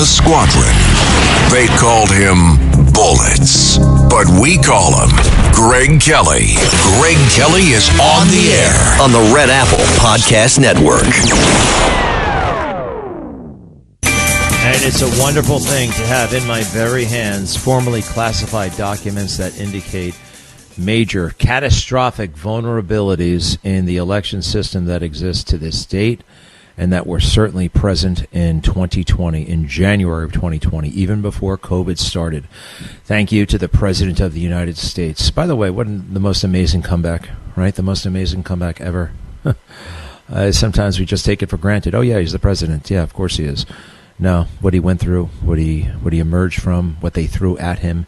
the squadron. They called him Bullets, but we call him Greg Kelly. Greg Kelly is on the air on the Red Apple Podcast Network. And it's a wonderful thing to have in my very hands formally classified documents that indicate major catastrophic vulnerabilities in the election system that exists to this date, and that were certainly present in 2020, in January of 2020, even before COVID started. Thank you to the President of the United States. By the way, wasn't the most amazing comeback, right? The most amazing comeback ever. Sometimes we just take it for granted. Oh, yeah, he's the president. Yeah, of course he is. No, what he went through, what he emerged from, what they threw at him,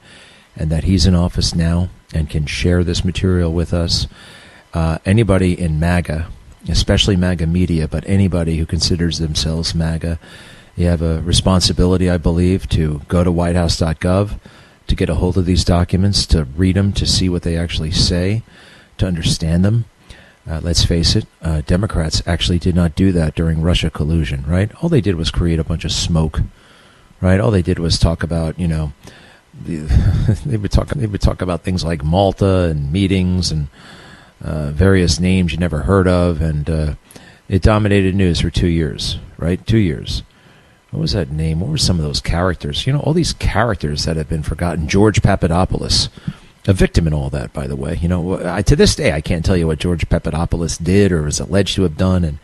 and that he's in office now and can share this material with us. Anybody in MAGA, especially MAGA media, but anybody who considers themselves MAGA, you have a responsibility, I believe, to go to whitehouse.gov, to get a hold of these documents, to read them, to see what they actually say, to understand them. Let's face it, Democrats actually did not do that during Russia collusion, right? All they did was create a bunch of smoke, right? All they did was talk about, they would talk about things like Malta and meetings and various names you never heard of, and it dominated news for 2 years, right? 2 years. What was that name? What were some of those characters? All these characters that have been forgotten. George Papadopoulos, a victim in all that, by the way. To this day, I can't tell you what George Papadopoulos did or is alleged to have done, and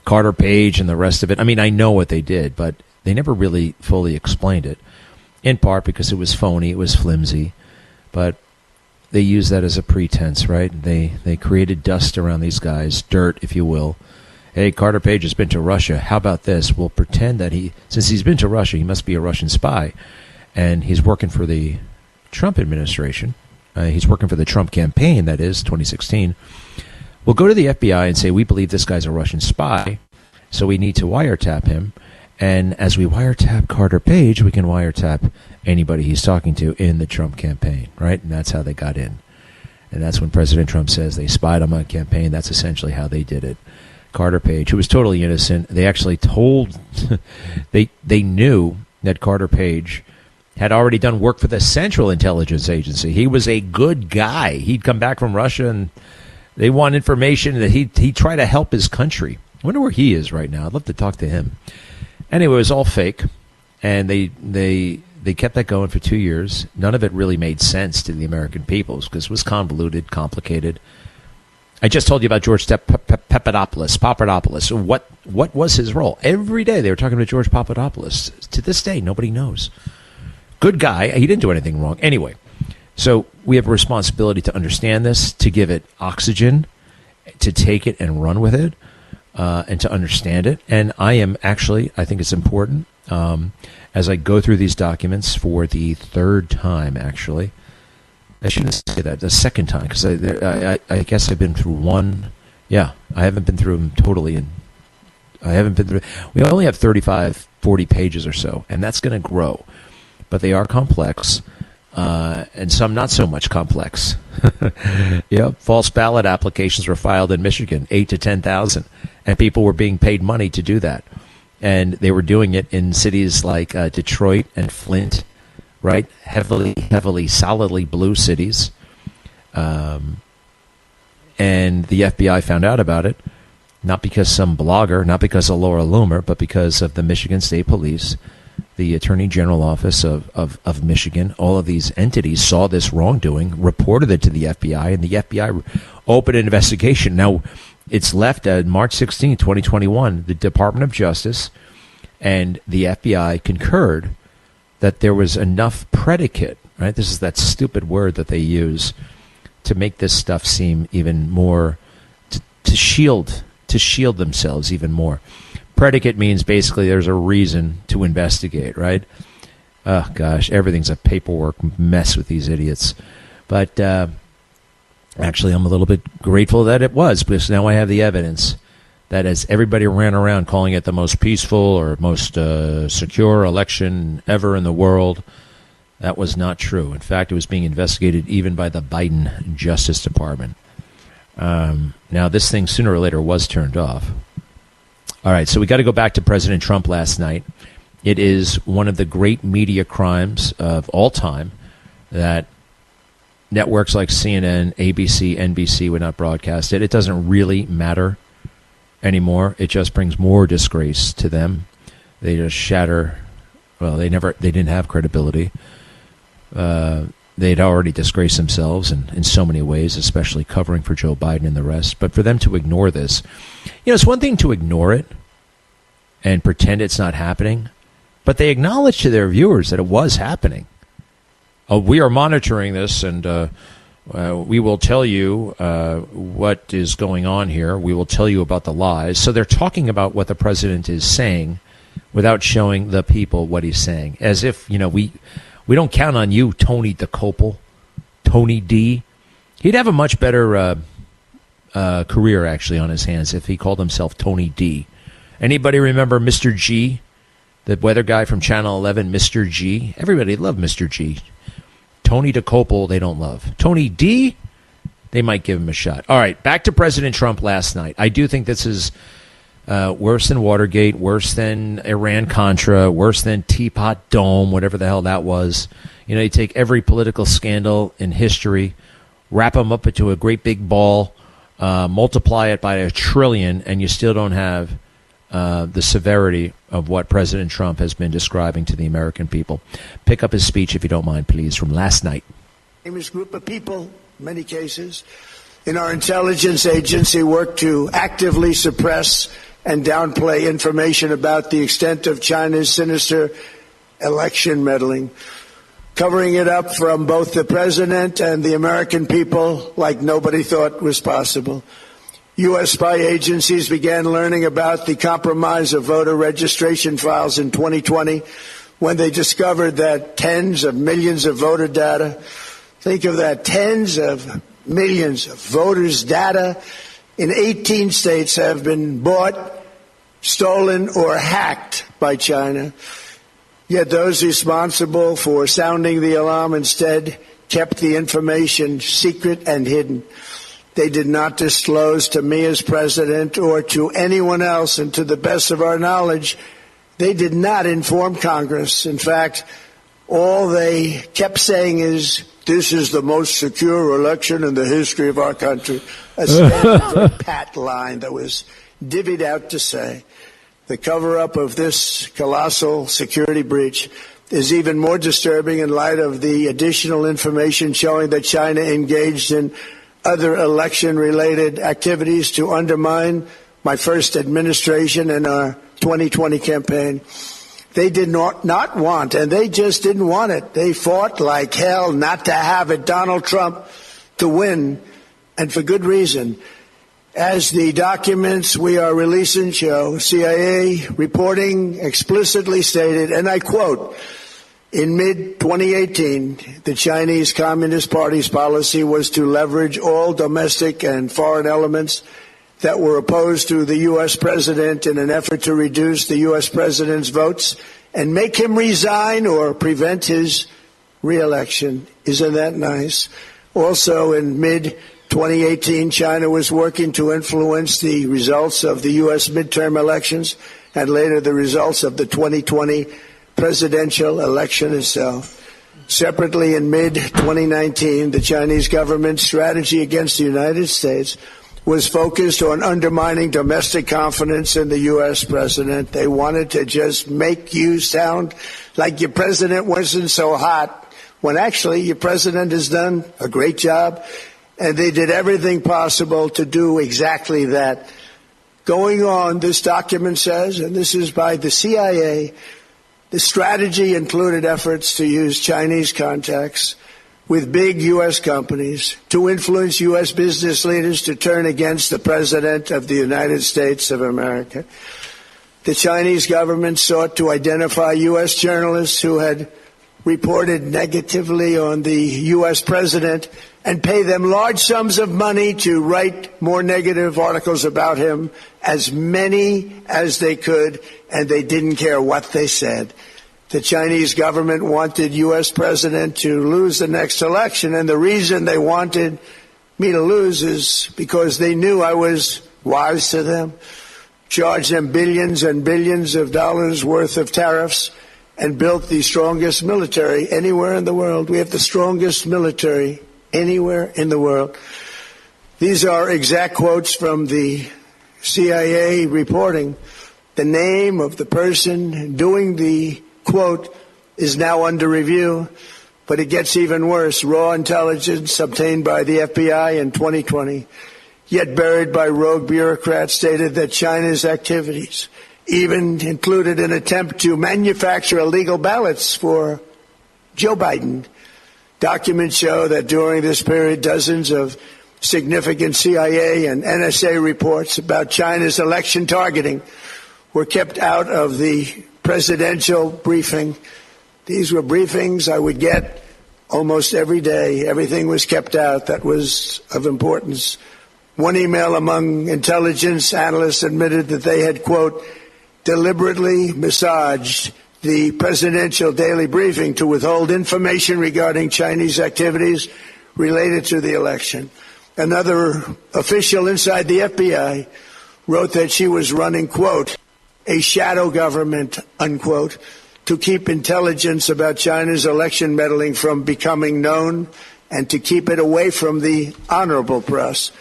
Carter Page and the rest of it. I mean, I know what they did, but they never really fully explained it, in part because it was phony, it was flimsy, but they used that as a pretense, right? They created dust around these guys, dirt, if you will. Hey, Carter Page has been to Russia. How about this? We'll pretend that since he's been to Russia, he must be a Russian spy, and he's working for the Trump administration. He's working for the Trump campaign, that is, 2016. We'll go to the FBI and say, we believe this guy's a Russian spy, so we need to wiretap him. And as we wiretap Carter Page, we can wiretap anybody he's talking to in the Trump campaign, right? And that's how they got in. And that's when President Trump says they spied on my campaign. That's essentially how they did it. Carter Page, who was totally innocent, they actually told, they knew that Carter Page had already done work for the Central Intelligence Agency. He was a good guy. He'd come back from Russia, and they want information that he'd try to help his country. I wonder where he is right now. I'd love to talk to him. Anyway, it was all fake, and they kept that going for 2 years. None of it really made sense to the American people because it was convoluted, complicated. I just told you about George Papadopoulos. What was his role? Every day they were talking to George Papadopoulos. To this day, nobody knows. Good guy. He didn't do anything wrong. Anyway, so we have a responsibility to understand this, to give it oxygen, to take it and run with it, and to understand it. And I think it's important, as I go through these documents for the third time, actually. I shouldn't say that, the second time, because I guess I've been through one. Yeah, I haven't been through them totally. We only have 35, 40 pages or so, and that's going to grow. But they are complex, and some not so much complex. False ballot applications were filed in Michigan, 8 to 10,000, and people were being paid money to do that. And they were doing it in cities like Detroit and Flint, right? Heavily, solidly blue cities. And the FBI found out about it, not because some blogger, not because of Laura Loomer, but because of the Michigan State Police, the Attorney General Office of Michigan. All of these entities saw this wrongdoing, reported it to the FBI, and the FBI opened an investigation. Now, it's left at March 16, 2021. The Department of Justice and the FBI concurred that there was enough predicate, right? This is that stupid word that they use to make this stuff seem even more, to shield themselves even more. Predicate means basically there's a reason to investigate, right? Oh, gosh, everything's a paperwork mess with these idiots. But actually, I'm a little bit grateful that it was, because now I have the evidence that as everybody ran around calling it the most peaceful or most secure election ever in the world, that was not true. In fact, it was being investigated even by the Biden Justice Department. Now, this thing sooner or later was turned off. All right, so we got to go back to President Trump last night. It is one of the great media crimes of all time that networks like CNN, ABC, NBC would not broadcast it. It doesn't really matter anymore. It just brings more disgrace to them. They just shatter. Well, they didn't have credibility. They'd already disgraced themselves in so many ways, especially covering for Joe Biden and the rest. But for them to ignore this, it's one thing to ignore it and pretend it's not happening, but they acknowledge to their viewers that it was happening. We are monitoring this, and we will tell you what is going on here. We will tell you about the lies. So they're talking about what the president is saying without showing the people what he's saying, as if, we don't count on you, Tony DeCopel, Tony D. He'd have a much better career, actually, on his hands if he called himself Tony D. Anybody remember Mr. G, the weather guy from Channel 11, Mr. G? Everybody loved Mr. G. Tony DeCopel, they don't love. Tony D, they might give him a shot. All right, back to President Trump last night. I do think this is worse than Watergate, worse than Iran-Contra, worse than Teapot Dome, whatever the hell that was. You take every political scandal in history, wrap them up into a great big ball, multiply it by 1 trillion, and you still don't have the severity of what President Trump has been describing to the American people. Pick up his speech, if you don't mind, please, from last night. Famous group of people, in many cases, in our intelligence agency work to actively suppress and downplay information about the extent of China's sinister election meddling, covering it up from both the president and the American people like nobody thought was possible. U.S. spy agencies began learning about the compromise of voter registration files in 2020 when they discovered that tens of millions of voter data, think of that, tens of millions of voters' data in 18 states have been bought, stolen, or hacked by China. Yet those responsible for sounding the alarm instead kept the information secret and hidden. They did not disclose to me as president or to anyone else, and to the best of our knowledge, they did not inform Congress. In fact, all they kept saying is, this is the most secure election in the history of our country. A standard pat line that was divvied out to say the cover-up of this colossal security breach is even more disturbing in light of the additional information showing that China engaged in other election-related activities to undermine my first administration and our 2020 campaign. They did not want, and they just didn't want it. They fought like hell not to have it, Donald Trump, to win, and for good reason. As the documents we are releasing show, CIA reporting explicitly stated, and I quote, in mid-2018, the Chinese Communist Party's policy was to leverage all domestic and foreign elements that were opposed to the U.S. president in an effort to reduce the U.S. president's votes and make him resign or prevent his re-election. Isn't that nice? Also, in mid-2018, China was working to influence the results of the U.S. midterm elections and later the results of the 2020 presidential election itself. Separately, in mid-2019, the Chinese government's strategy against the United States was focused on undermining domestic confidence in the U.S. president. They wanted to just make you sound like your president wasn't so hot, when actually your president has done a great job, and they did everything possible to do exactly that. Going on, this document says, and this is by the CIA, the strategy included efforts to use Chinese contacts with big U.S. companies to influence U.S. business leaders to turn against the President of the United States of America. The Chinese government sought to identify U.S. journalists who had reported negatively on the U.S. president and pay them large sums of money to write more negative articles about him, as many as they could, and they didn't care what they said. The Chinese government wanted U.S. president to lose the next election, and the reason they wanted me to lose is because they knew I was wise to them. charged them billions and billions of dollars worth of tariffs, and built the strongest military anywhere in the world. We have the strongest military anywhere in the world. These are exact quotes from the CIA reporting. The name of the person doing the quote is now under review, but it gets even worse. Raw intelligence obtained by the FBI in 2020, yet buried by rogue bureaucrats, stated that China's activities even included an attempt to manufacture illegal ballots for Joe Biden. Documents show that during this period, dozens of significant CIA and NSA reports about China's election targeting were kept out of the presidential briefing. These were briefings I would get almost every day. Everything was kept out that was of importance. One email among intelligence analysts admitted that they had, quote, deliberately massaged the presidential daily briefing to withhold information regarding Chinese activities related to the election. Another official inside the FBI wrote that she was running, quote, a shadow government, unquote, to keep intelligence about China's election meddling from becoming known and to keep it away from the honorable press.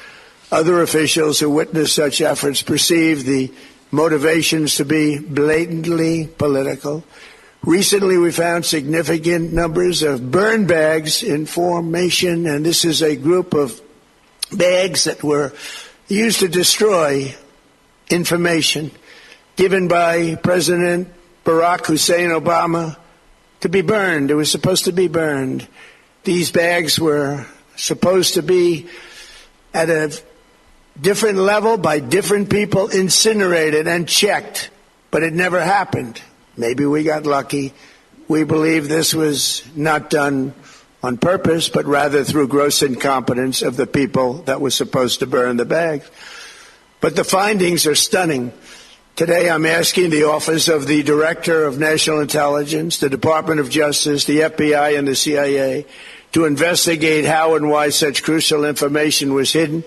Other officials who witnessed such efforts perceived the motivations to be blatantly political. Recently, we found significant numbers of burn bags in formation, and this is a group of bags that were used to destroy information given by President Barack Hussein Obama to be burned. It was supposed to be burned. These bags were supposed to be at a different level by different people, incinerated and checked, but it never happened. Maybe we got lucky. We believe this was not done on purpose, but rather through gross incompetence of the people that were supposed to burn the bags. But the findings are stunning. Today I'm asking the Office of the Director of National Intelligence, the Department of Justice, the FBI, and the CIA to investigate how and why such crucial information was hidden,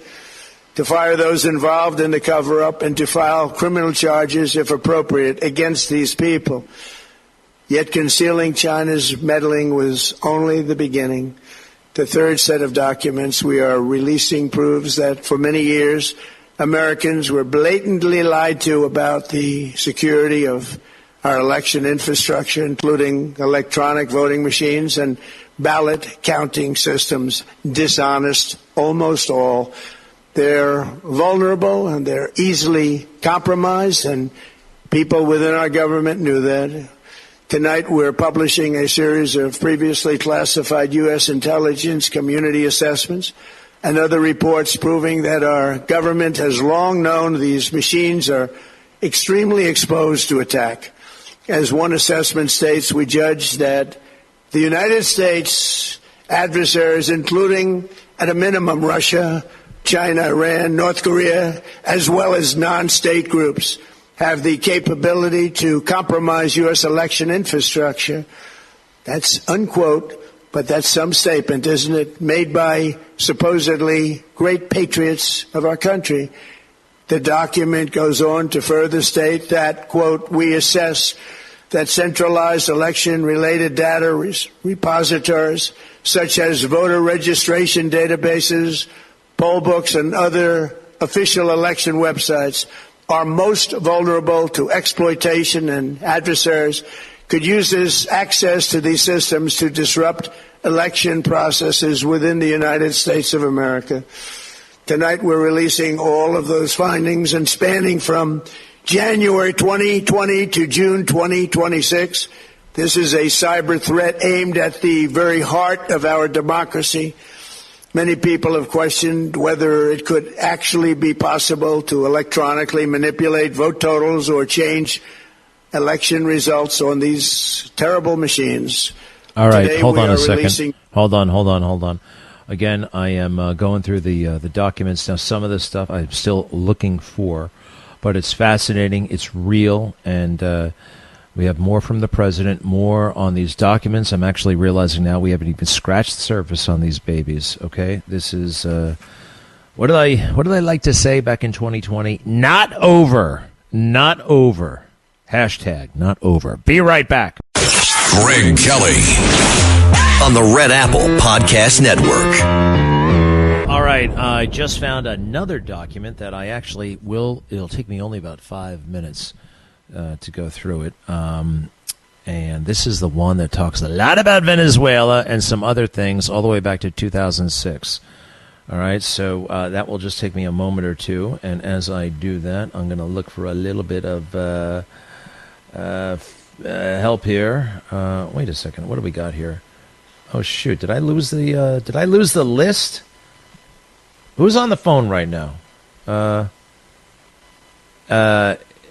to fire those involved in the cover-up, and to file criminal charges, if appropriate, against these people. Yet concealing China's meddling was only the beginning. The third set of documents we are releasing proves that for many years, Americans were blatantly lied to about the security of our election infrastructure, including electronic voting machines and ballot counting systems. Dishonest, almost all. They're vulnerable and they're easily compromised, and people within our government knew that. Tonight we're publishing a series of previously classified U.S. intelligence community assessments and other reports proving that our government has long known these machines are extremely exposed to attack. As one assessment states, we judge that the United States adversaries, including at a minimum Russia, China, Iran, North Korea, as well as non-state groups, have the capability to compromise U.S. election infrastructure. That's unquote, but that's some statement, isn't it, made by supposedly great patriots of our country. The document goes on to further state that, quote, we assess that centralized election-related data repositories, such as voter registration databases, poll books, and other official election websites, are most vulnerable to exploitation, and adversaries could use this access to these systems to disrupt election processes within the United States of America. Tonight we're releasing all of those findings, and spanning from January 2020 to June 2026, this is a cyber threat aimed at the very heart of our democracy. Many people have questioned whether it could actually be possible to electronically manipulate vote totals or change election results on these terrible machines. All right, Today hold on a second. releasing- Hold on. Again, I am going through the documents. Now, some of this stuff I'm still looking for, but it's fascinating, it's real, and we have more from the president, more on these documents. I'm actually realizing now we haven't even scratched the surface on these babies, okay? This is, what did I like to say back in 2020? Not over. not over. Hashtag not over. Be right back. Greg Kelly on the Red Apple Podcast Network. All right, I just found another document that I actually it'll take me only about 5 minutes to go through it. And this is the one that talks a lot about Venezuela and some other things all the way back to 2006. All right, so that will just take me a moment or two. And as I do that, I'm going to look for a little bit of help here. Wait a second. What do we got here? Oh, shoot. Did I lose the list? Who's on the phone right now?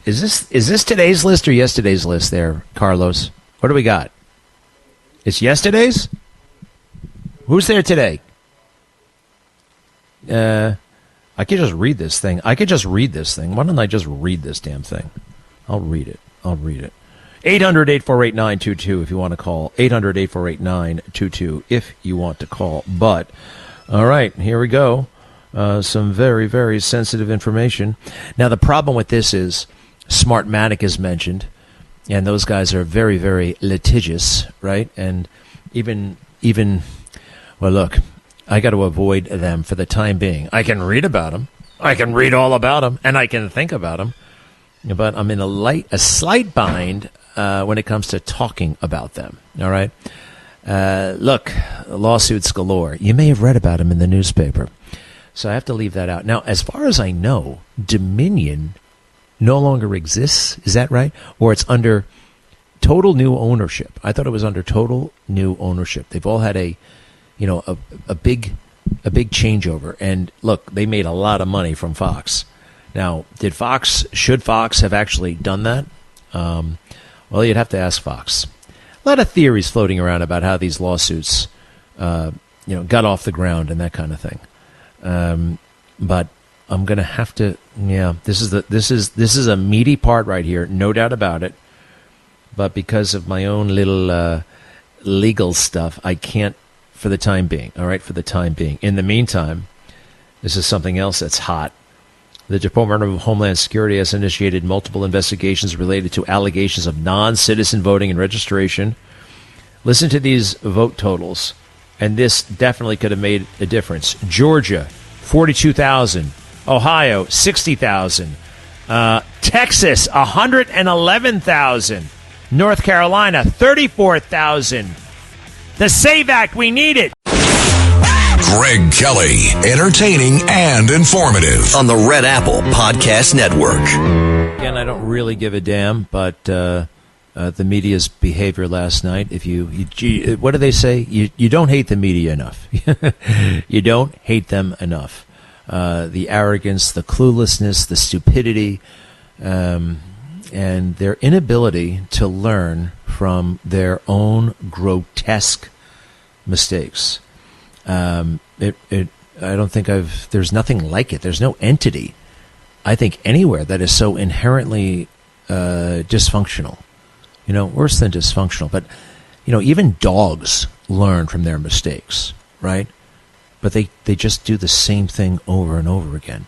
Is this today's list or yesterday's list there, Carlos? What do we got? It's yesterday's? Who's there today? I could just read this thing. Why don't I just read this damn thing? I'll read it. 800-848-922 if you want to call. 800-848-922 if you want to call. But, all right, here we go. Some very, very sensitive information. Now, the problem with this is Smartmatic is mentioned, and those guys are very, very litigious, right? And even well, look, I got to avoid them for the time being. I can read about them. I can read all about them, and I can think about them. But I'm in a slight bind when it comes to talking about them, all right? Look, lawsuits galore. You may have read about them in the newspaper. So I have to leave that out. Now, as far as I know, Dominion no longer exists. Is that right? Or it's under total new ownership. I thought it was under total new ownership. They've all had a big changeover. And look, they made a lot of money from Fox. Now, should Fox have actually done that? Well, you'd have to ask Fox. A lot of theories floating around about how these lawsuits, got off the ground and that kind of thing. But I'm going to have to, this is a meaty part right here, no doubt about it. But because of my own little legal stuff, I can't for the time being. All right, for the time being. In the meantime, this is something else that's hot. The Department of Homeland Security has initiated multiple investigations related to allegations of non-citizen voting and registration. Listen to these vote totals, and this definitely could have made a difference. Georgia, 42,000. Ohio, 60,000. Texas, 111,000. North Carolina, 34,000. The SAVE Act, we need it. Greg Kelly, entertaining and informative on the Red Apple Podcast Network. Again, I don't really give a damn, but the media's behavior last night. If you what do they say? You don't hate the media enough. You don't hate them enough. The arrogance, the cluelessness, the stupidity, and their inability to learn from their own grotesque mistakes. I don't think there's nothing like it. There's no entity, I think, anywhere that is so inherently dysfunctional. Worse than dysfunctional. But, even dogs learn from their mistakes, right? But they just do the same thing over and over again.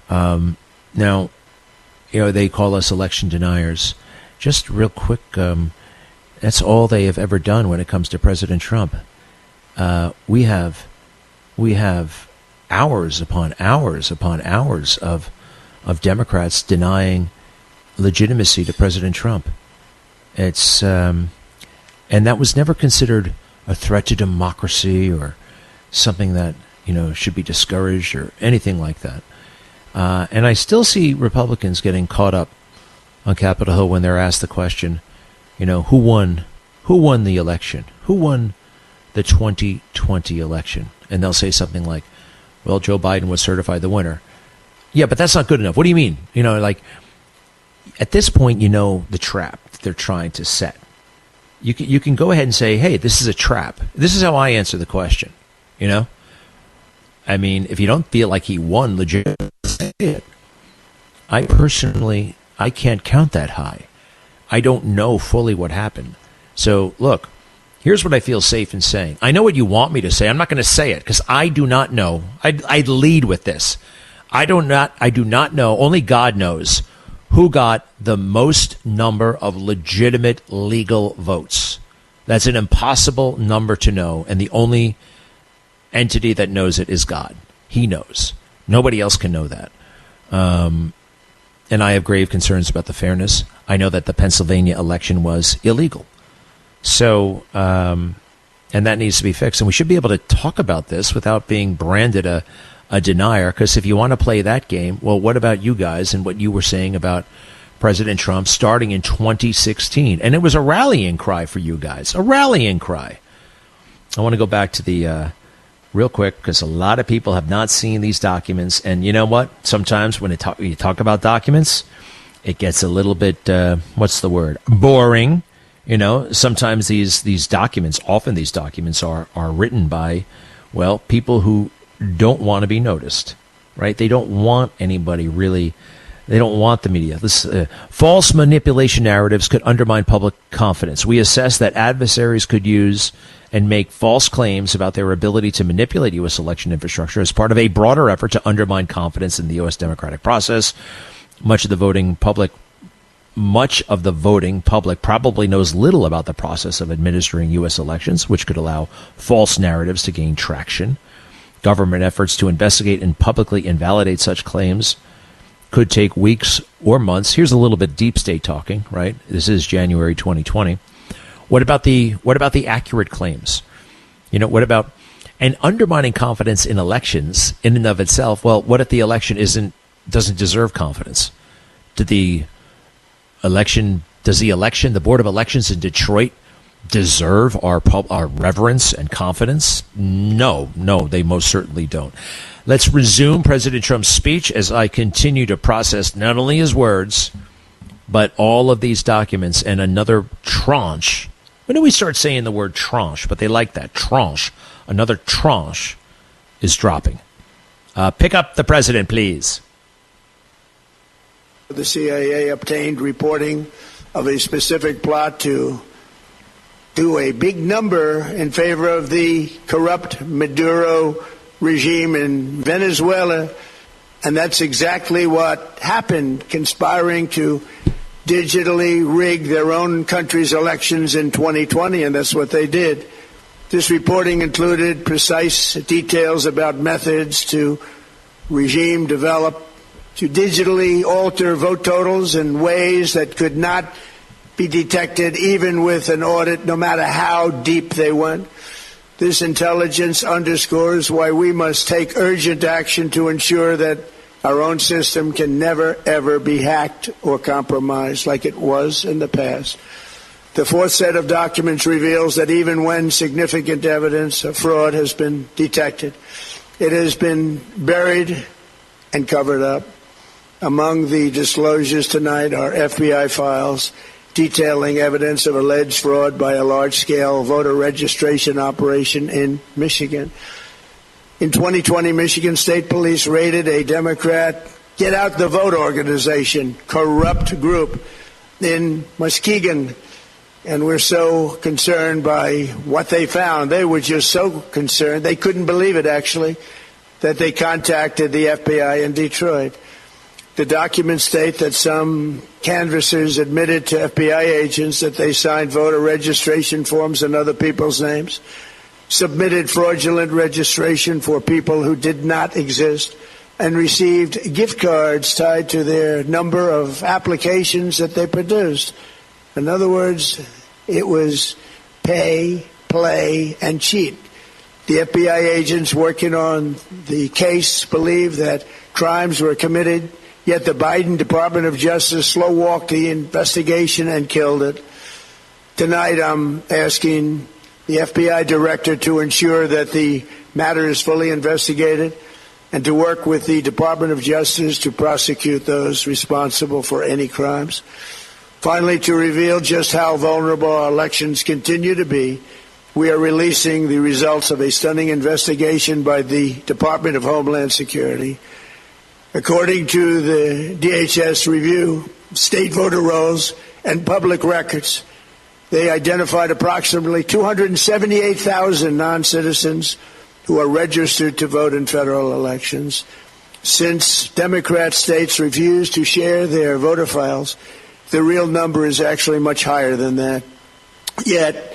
Now, they call us election deniers. Just real quick, that's all they have ever done when it comes to President Trump. We have hours upon hours upon hours of Democrats denying legitimacy to President Trump. It's and that was never considered a threat to democracy or something that should be discouraged or anything like that. And I still see Republicans getting caught up on Capitol Hill when they're asked the question, who won the election? Who won the 2020 election? And they'll say something like, well, Joe Biden was certified the winner. Yeah, but that's not good enough. What do you mean? At this point, the trap that they're trying to set. You can go ahead and say, hey, this is a trap. This is how I answer the question. I mean, if you don't feel like he won legitimately, say it. I can't count that high. I don't know fully what happened. So, look, here's what I feel safe in saying. I know what you want me to say. I'm not going to say it because I do not know. I lead with this. I do not know. Only God knows who got the most number of legitimate legal votes. That's an impossible number to know, and the only entity that knows it is God. He knows. Nobody else can know that. And I have grave concerns about the fairness. I know that the Pennsylvania election was illegal. So, and that needs to be fixed. And we should be able to talk about this without being branded a denier, because if you want to play that game, well, what about you guys and what you were saying about President Trump starting in 2016? And it was a rallying cry for you guys, a rallying cry. I want to go back to the real quick, because a lot of people have not seen these documents. And you know what? Sometimes when you talk about documents, it gets a little bit, what's the word? Boring. You know, sometimes these documents, often these documents are written by, well, people who don't want to be noticed, right? They don't want anybody really. They don't want the media. This false manipulation narratives could undermine public confidence. We assess that adversaries could use and make false claims about their ability to manipulate U.S. election infrastructure as part of a broader effort to undermine confidence in the U.S. democratic process. Much of the voting public probably knows little about the process of administering U.S. elections, which could allow false narratives to gain traction. Government efforts to investigate and publicly invalidate such claims could take weeks or months. Here's a little bit deep state talking, right? This is January 2020. What about the accurate claims? You know, what about and undermining confidence in elections in and of itself? Well, what if the election doesn't deserve confidence? Does the Board of Elections in Detroit deserve our reverence and confidence? No, they most certainly don't. Let's resume President Trump's speech as I continue to process not only his words, but all of these documents and another tranche. When do we start saying the word tranche? But they like that, tranche. Another tranche is dropping. Pick up the president, please. The CIA obtained reporting of a specific plot to do a big number in favor of the corrupt Maduro regime in Venezuela. And that's exactly what happened, conspiring to digitally rig their own country's elections in 2020, and that's what they did. This reporting included precise details about methods to regime develop to digitally alter vote totals in ways that could not be detected even with an audit, no matter how deep they went. This intelligence underscores why we must take urgent action to ensure that our own system can never, ever be hacked or compromised like it was in the past. The fourth set of documents reveals that even when significant evidence of fraud has been detected, it has been buried and covered up. Among the disclosures tonight are FBI files detailing evidence of alleged fraud by a large-scale voter registration operation in Michigan. In 2020, Michigan State Police raided a Democrat Get Out the Vote organization, corrupt group in Muskegon. And we're so concerned by what they found. They were just so concerned. They couldn't believe it, actually, that they contacted the FBI in Detroit. The documents state that some canvassers admitted to FBI agents that they signed voter registration forms in other people's names, submitted fraudulent registration for people who did not exist, and received gift cards tied to their number of applications that they produced. In other words, it was pay, play, and cheat. The FBI agents working on the case believe that crimes were committed, yet the Biden Department of Justice slow-walked the investigation and killed it. Tonight, I'm asking the FBI director to ensure that the matter is fully investigated and to work with the Department of Justice to prosecute those responsible for any crimes. Finally, to reveal just how vulnerable our elections continue to be, we are releasing the results of a stunning investigation by the Department of Homeland Security. According to the DHS review, state voter rolls and public records, they identified approximately 278,000 non-citizens who are registered to vote in federal elections. Since Democrat states refuse to share their voter files, the real number is actually much higher than that. Yet,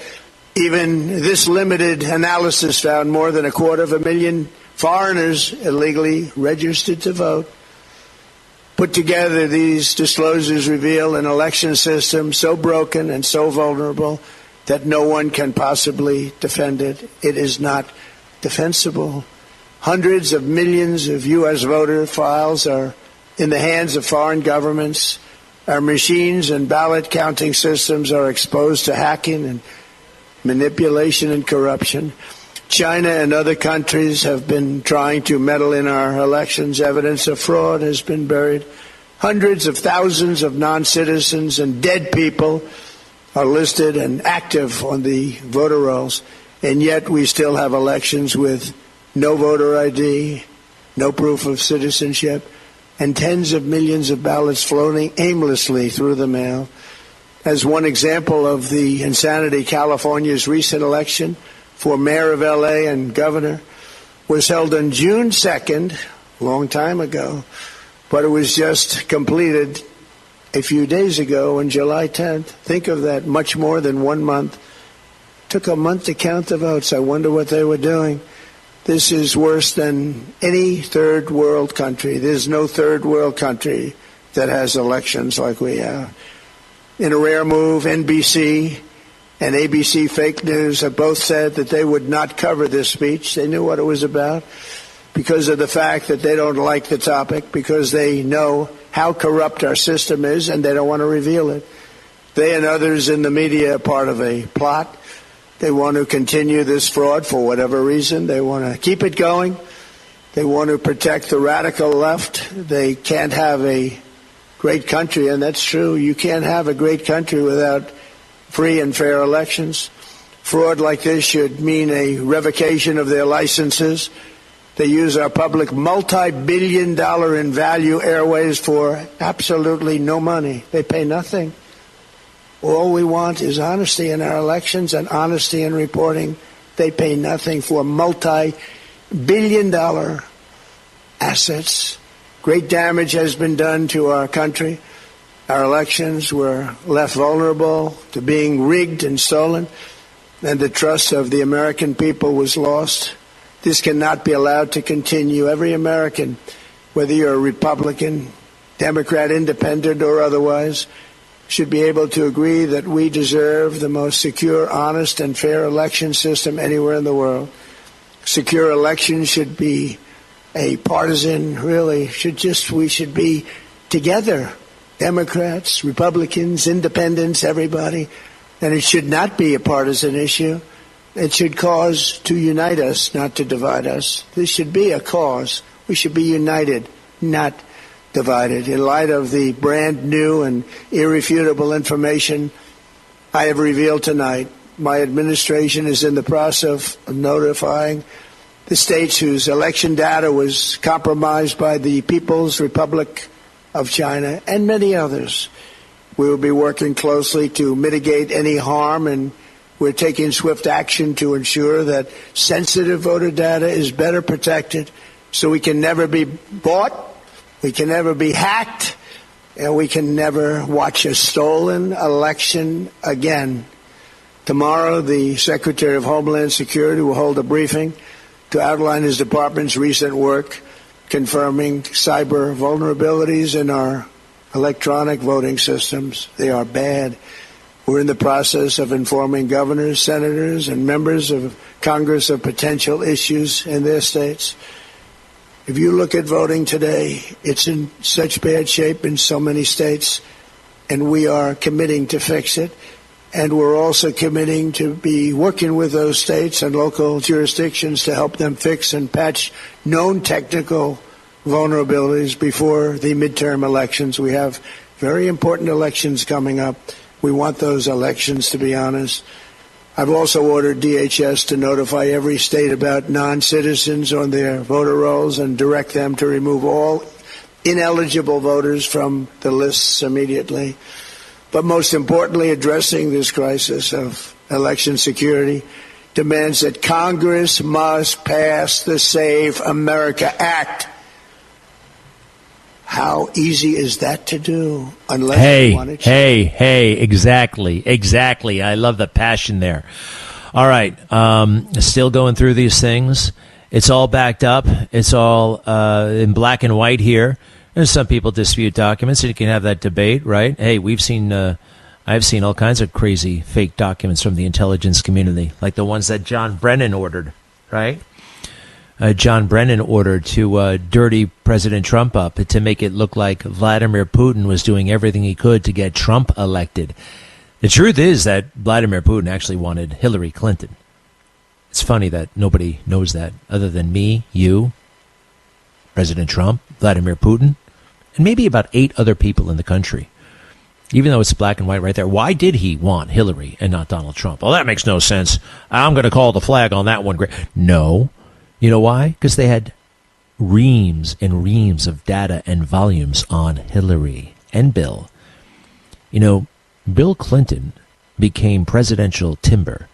even this limited analysis found more than 250,000 foreigners illegally registered to vote. Put together, these disclosures reveal an election system so broken and so vulnerable that no one can possibly defend it. It is not defensible. Hundreds of millions of U.S. voter files are in the hands of foreign governments. Our machines and ballot counting systems are exposed to hacking and manipulation and corruption. China and other countries have been trying to meddle in our elections. Evidence of fraud has been buried. Hundreds of thousands of non-citizens and dead people are listed and active on the voter rolls, and yet we still have elections with no voter ID, no proof of citizenship, and tens of millions of ballots floating aimlessly through the mail. As one example of the insanity, California's recent election for mayor of L.A. and governor was held on June 2nd, a long time ago, but it was just completed a few days ago on July 10th. Think of that, much more than 1 month. Took a month to count the votes. I wonder what they were doing. This is worse than any third world country. There's no third world country that has elections like we have. In a rare move, NBC and ABC Fake News have both said that they would not cover this speech. They knew what it was about because of the fact that they don't like the topic, because they know how corrupt our system is and they don't want to reveal it. They and others in the media are part of a plot. They want to continue this fraud for whatever reason. They want to keep it going. They want to protect the radical left. They can't have a great country, and that's true. You can't have a great country without free and fair elections. Fraud like this should mean a revocation of their licenses. They use our public multi-billion-dollar in value airways for absolutely no money. They pay nothing. All we want is honesty in our elections and honesty in reporting. They pay nothing for multi-billion-dollar assets. Great damage has been done to our country. Our elections were left vulnerable to being rigged and stolen, and the trust of the American people was lost. This cannot be allowed to continue. Every American, whether you're a Republican, Democrat, Independent, or otherwise, should be able to agree that we deserve the most secure, honest, and fair election system anywhere in the world. Secure elections should be a partisan, we should be together. Democrats, Republicans, Independents, everybody. And it should not be a partisan issue. It should cause to unite us, not to divide us. This should be a cause. We should be united, not divided. In light of the brand new and irrefutable information I have revealed tonight, my administration is in the process of notifying the states whose election data was compromised by the People's Republic of China and many others. We will be working closely to mitigate any harm, and we're taking swift action to ensure that sensitive voter data is better protected so we can never be bought, we can never be hacked, and we can never watch a stolen election again. Tomorrow, the Secretary of Homeland Security will hold a briefing to outline his department's recent work confirming cyber vulnerabilities in our electronic voting systems. They are bad. We're in the process of informing governors, senators, and members of Congress of potential issues in their states. If you look at voting today, it's in such bad shape in so many states, and we are committing to fix it. And we're also committing to be working with those states and local jurisdictions to help them fix and patch known technical vulnerabilities before the midterm elections. We have very important elections coming up. We want those elections to be honest. I've also ordered DHS to notify every state about non-citizens on their voter rolls and direct them to remove all ineligible voters from the lists immediately. But most importantly, addressing this crisis of election security demands that Congress must pass the Save America Act. How easy is that to do? Unless you want to change. Exactly. I love the passion there. All right, still going through these things. It's all backed up. It's all in black and white here. There's some people dispute documents, and you can have that debate, right? Hey, I've seen all kinds of crazy fake documents from the intelligence community, like the ones that John Brennan ordered, right? John Brennan ordered to dirty President Trump up to make it look like Vladimir Putin was doing everything he could to get Trump elected. The truth is that Vladimir Putin actually wanted Hillary Clinton. It's funny that nobody knows that other than me, you, President Trump, Vladimir Putin, and maybe about 8 other people in the country. Even though it's black and white right there, why did he want Hillary and not Donald Trump? Well, that makes no sense. I'm going to call the flag on that one. No. You know why? Because they had reams and reams of data and volumes on Hillary and Bill. You know, Bill Clinton became presidential timber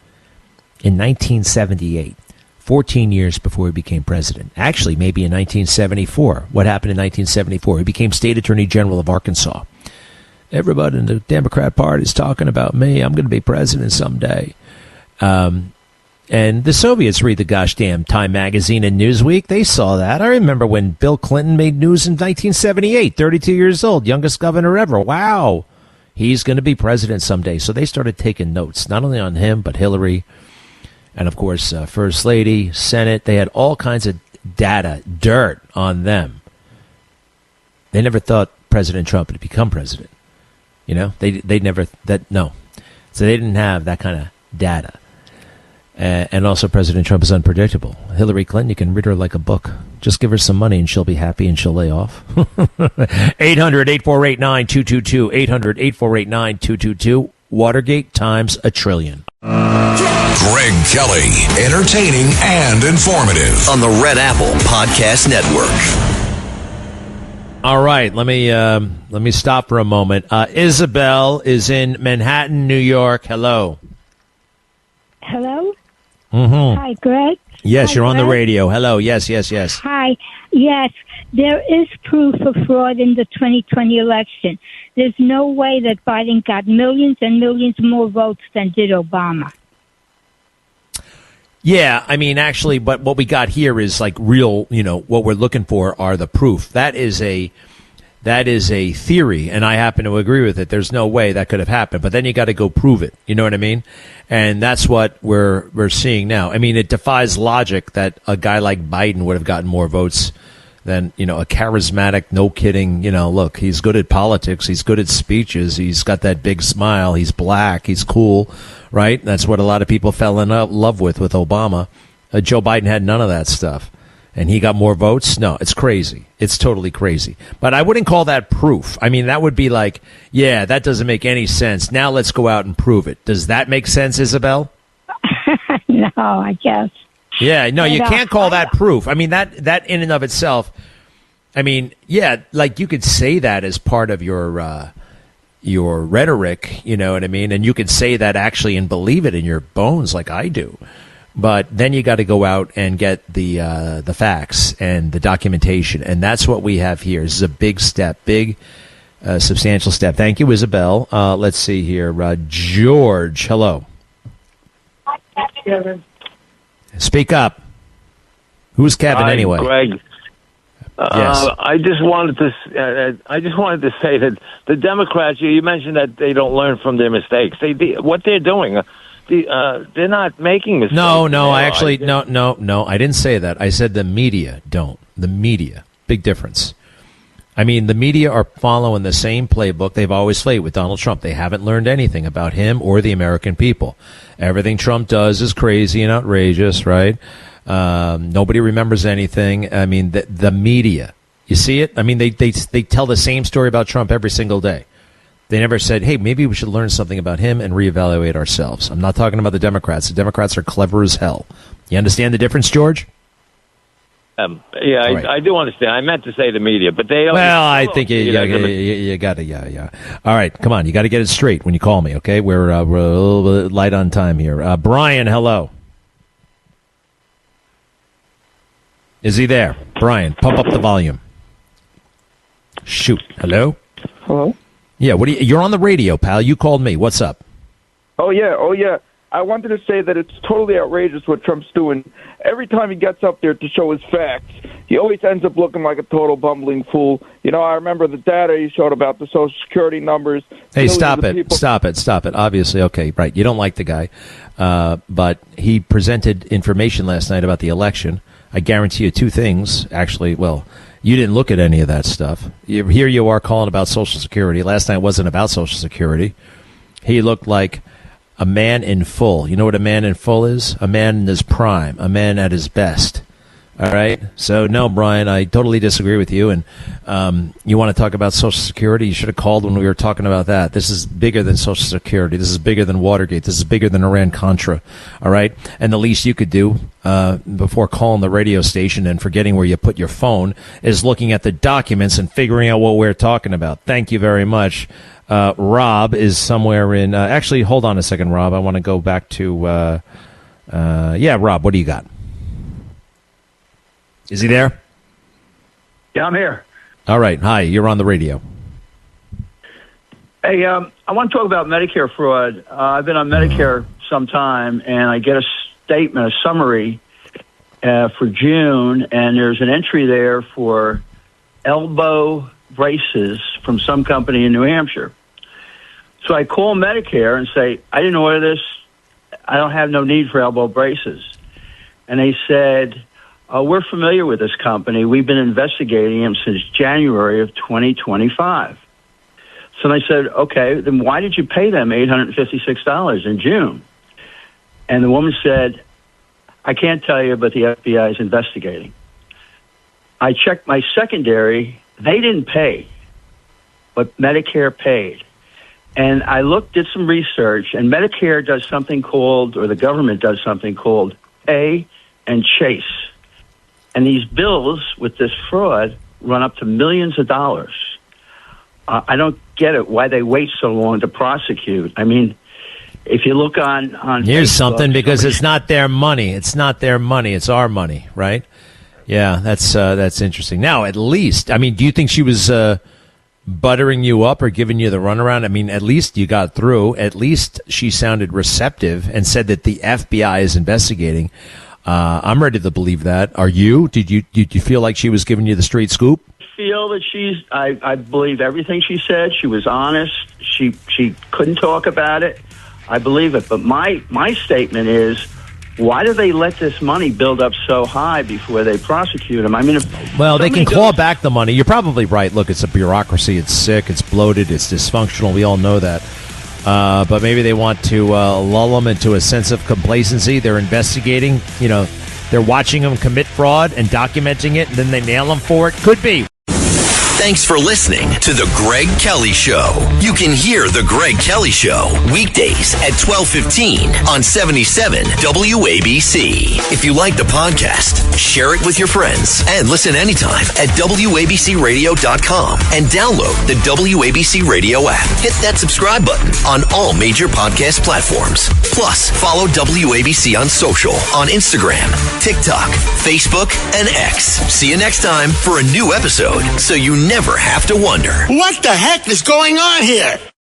in 1978, 14 years before he became president. Actually, maybe in 1974. What happened in 1974? He became state attorney general of Arkansas. Everybody in the Democrat Party is talking about me. I'm going to be president someday. And the Soviets read the gosh damn Time magazine and Newsweek. They saw that. I remember when Bill Clinton made news in 1978, 32 years old, youngest governor ever. Wow. He's going to be president someday. So they started taking notes, not only on him, but Hillary. And, of course, First Lady, Senate. They had all kinds of data, dirt on them. They never thought President Trump would become president. You know, they never, no. So they didn't have that kind of data. And also President Trump is unpredictable. Hillary Clinton, you can read her like a book. Just give her some money and she'll be happy and she'll lay off. 800-848-9222. 800-848-9222. Watergate times a trillion. Greg Kelly, entertaining and informative on the Red Apple Podcast Network. All right, let me stop for a moment. Isabel is in Manhattan, New York. Hello. Hello? Mm-hmm. Hi, Greg. Yes, Hi, you're on the Greg. radio. Hello. Yes. Hi. Yes, there is proof of fraud in the 2020 election. There's no way that Biden got millions and millions more votes than did Obama. Yeah, I mean, actually, but what we got here is like real, what we're looking for are the proof. That is a theory, and I happen to agree with it. There's no way that could have happened, but then you got to go prove it. You know what I mean? And that's what we're seeing now. I mean, it defies logic that a guy like Biden would have gotten more votes than, a charismatic, no kidding, look, he's good at politics. He's good at speeches. He's got that big smile. He's black. He's cool, right? That's what a lot of people fell in love with Obama. Joe Biden had none of that stuff. And he got more votes? No, it's crazy. It's totally crazy. But I wouldn't call that proof. I mean, that would be like, yeah, that doesn't make any sense. Now let's go out and prove it. Does that make sense, Isabel? No, I guess. Yeah, no, you can't call that proof. I mean, that in and of itself, I mean, yeah, like you could say that as part of your rhetoric, you know what I mean? And you could say that actually and believe it in your bones like I do. But then you got to go out and get the facts and the documentation, and that's what we have here. This is a big step, substantial step. Thank you, Isabel. Let's see here, George. Hello. Hi, Kevin. Speak up. Who's Kevin anyway? Greg. Yes. I just wanted to say that the Democrats. You mentioned that they don't learn from their mistakes. What they're doing. They're not making mistakes. No. I didn't say that. I said the media don't. The media. Big difference. I mean, the media are following the same playbook they've always played with Donald Trump. They haven't learned anything about him or the American people. Everything Trump does is crazy and outrageous, right? Nobody remembers anything. I mean, the media. You see it? I mean, they tell the same story about Trump every single day. They never said, hey, maybe we should learn something about him and reevaluate ourselves. I'm not talking about the Democrats. The Democrats are clever as hell. You understand the difference, George? Yeah, right. I do understand. I meant to say the media, but they... Well, I think you got to, yeah. All right, come on. You got to get it straight when you call me, okay? We're a little bit light on time here. Brian, hello. Is he there? Brian, pump up the volume. Shoot. Hello? Hello? Yeah, you're on the radio, pal. You called me. What's up? Oh, yeah. I wanted to say that it's totally outrageous what Trump's doing. Every time he gets up there to show his facts, he always ends up looking like a total bumbling fool. You know, I remember the data he showed about the Social Security numbers. Hey, stop it. Obviously, okay, right. You don't like the guy. But he presented information last night about the election. I guarantee you two things. Actually, well, you didn't look at any of that stuff. Here you are calling about Social Security. Last night wasn't about Social Security. He looked like a man in full. You know what a man in full is? A man in his prime. A man at his best. All right? So, no, Brian, I totally disagree with you. And you want to talk about Social Security? You should have called when we were talking about that. This is bigger than Social Security. This is bigger than Watergate. This is bigger than Iran-Contra. All right? And the least you could do before calling the radio station and forgetting where you put your phone is looking at the documents and figuring out what we're talking about. Thank you very much. Rob is somewhere in actually, hold on a second, Rob. I want to go back to Rob, what do you got? Is he there? Yeah, I'm here. All right. Hi, you're on the radio. Hey, I want to talk about Medicare fraud. I've been on Medicare some time, and I get a statement, a summary for June, and there's an entry there for elbow braces from some company in New Hampshire. So I call Medicare and say, I didn't order this. I don't have no need for elbow braces. And they said, we're familiar with this company. We've been investigating them since January of 2025. So I said, okay, then why did you pay them $856 in June? And the woman said, I can't tell you, but the FBI is investigating. I checked my secondary. They didn't pay, but Medicare paid. And I did some research, and Medicare does something called, or the government does something called pay and chase. And these bills with this fraud run up to millions of dollars. I don't get it, why they wait so long to prosecute. I mean, if you look on Here's Facebook, something, because it's not their money. It's not their money. It's our money, right? Yeah, that's interesting. Now, at least, I mean, do you think she was buttering you up or giving you the runaround? I mean, at least you got through. At least she sounded receptive and said that the FBI is investigating. I'm ready to believe that. Are you? Did you feel like she was giving you the straight scoop? I feel that I believe everything she said. She was honest. She couldn't talk about it. I believe it. But my statement is, why do they let this money build up so high before they prosecute them? I mean, they can claw back the money. You're probably right. Look, it's a bureaucracy. It's sick. It's bloated. It's dysfunctional. We all know that. But maybe they want to lull them into a sense of complacency. They're investigating. You know, they're watching them commit fraud and documenting it, and then they nail them for it. Could be. Thanks for listening to The Greg Kelly Show. You can hear The Greg Kelly Show weekdays at 12:15 on 77 WABC. If you like the podcast, share it with your friends and listen anytime at WABCRadio.com and download the WABC Radio app. Hit that subscribe button on all major podcast platforms. Plus, follow WABC on social on Instagram, TikTok, Facebook, and X. See you next time for a new episode, so you never have to wonder. What the heck is going on here?